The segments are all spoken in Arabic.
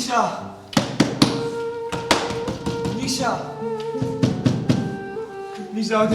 نيشا نيشا نيشا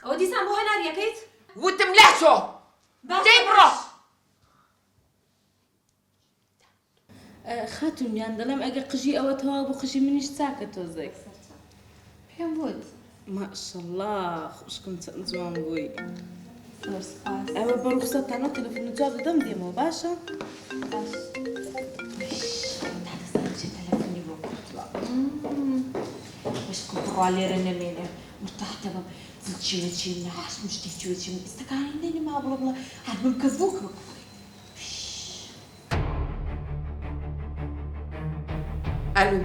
ودي سامو هنار يا كيت وتملحشو تبرو خاتون یان دەڵێم ئەگە قژی ئەوە تەواو بۆ قژی منیش چاکە تۆزێک پێم بود ماشەڵڵا خوشکم چەند جوان بووی ئەوە بە ڕوخسەتانە تەلەفۆن جواب دەدەم دێمەوە باشە بەشکم بڕوا لێرە نەمێنێ مرتاح دەبم زلچێکی نەحاش مشتێکی ئستەکانی نەنێما بڵە بڵە هەر بمکە بووکە الو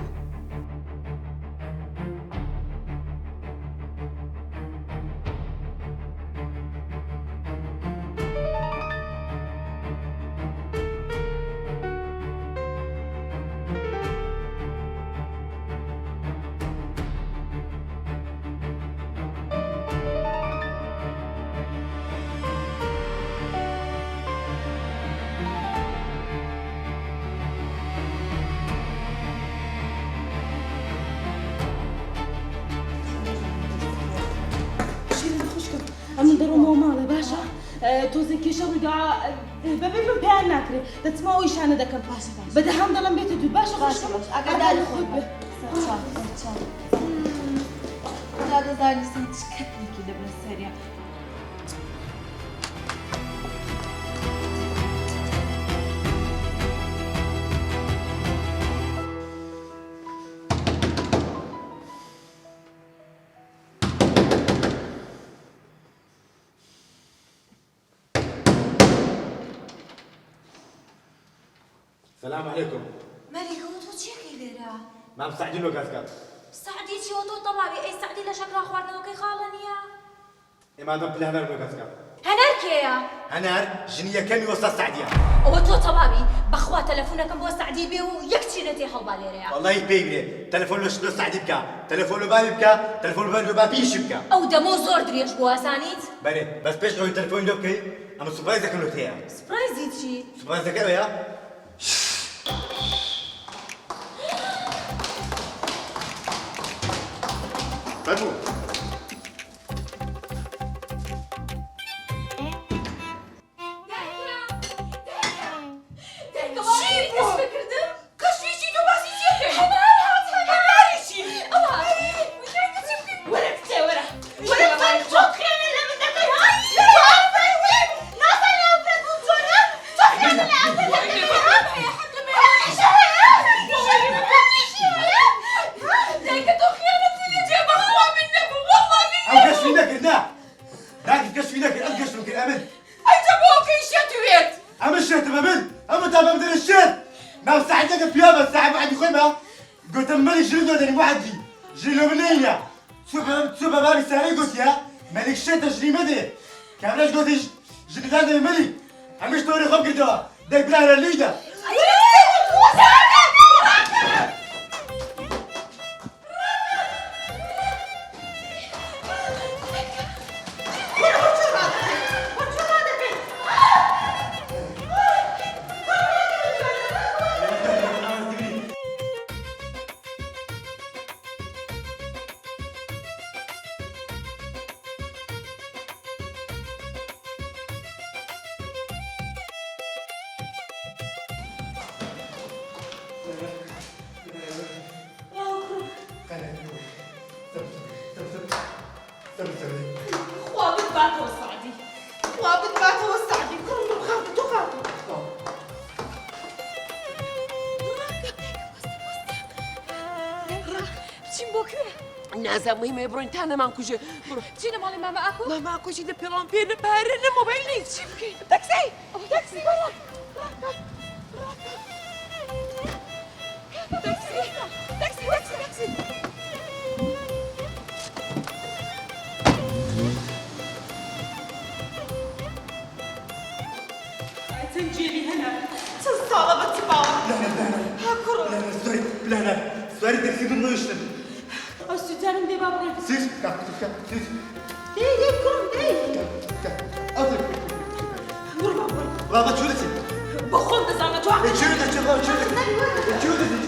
ئەمن دەڕۆمەوە ماڵێ باشە تۆزێک کێشە ڕوویدا بەبێ من پێیان ناکرێت دەچمەوە ئیشانە دەکەم بەدەهام دەڵم بێتە دوو باشە ئەگەداری خۆت بێ دادەزانی سن چکەتێکی لەبەر سەریە السلام عليكم. مالك هو تو چیەکەی لێرە؟ مام سعدي لو كاسكات. سعدی چی و تۆ تەواوی ئەی سعدی لە شەکرا خواردنەوەکەی خاڵە نییە؟ إما دم بلا هنار لو كاسكات. هەنار کێیە؟ هنار جنية كمي وسط سعدية. ئەوە تۆ تەواوی بەخوا تەلەفۆنەکەم بۆ سعدی بێ و یەک چینەتی هەڵبا لێرەیە والله يبيبري. تلفون له شنو سعدي بكا. تلفون له بابي بكا. تلفون له بابيش بكا. ئەو دەمۆ زۆر درێژ بوو ئاسانیت؟ بله بس بيش هو تلفون له بكي. أما سبرايزك له تيا. سپرایزی چی؟ سبرايزك له يا. فرمو. قلت مالك جلده دني وحدي جلو منية شوف بابي ساري قلت يا مالك شتا جري مدي كاملاش قلت جلده دني مالي همش توري خب قدوا داك بلا الليدة خوابت بات وسعدي خوابت بات وسعدي كرم خاطر تو خاطر چیم بۆ کوێ؟ نازە مهمە بڕۆین تا نەمانکوژێ بڕۆ چینە ماڵی مامە ئاکۆ؟ ماماکۆشی دە پێڵام پێ نەپارە نە مۆبایل نیت چی بکەین تەکسی تاکسی بەڵام تاکسی تاکسی تاکسی تاکسی تنجيبي هنا تصالة بتباوة ها كرم سواری تاکسی من نوشتم السودان دي بابا سیز دي كرم دي آفر قربان بابا چورسی بخون بزانة تو عقل چورده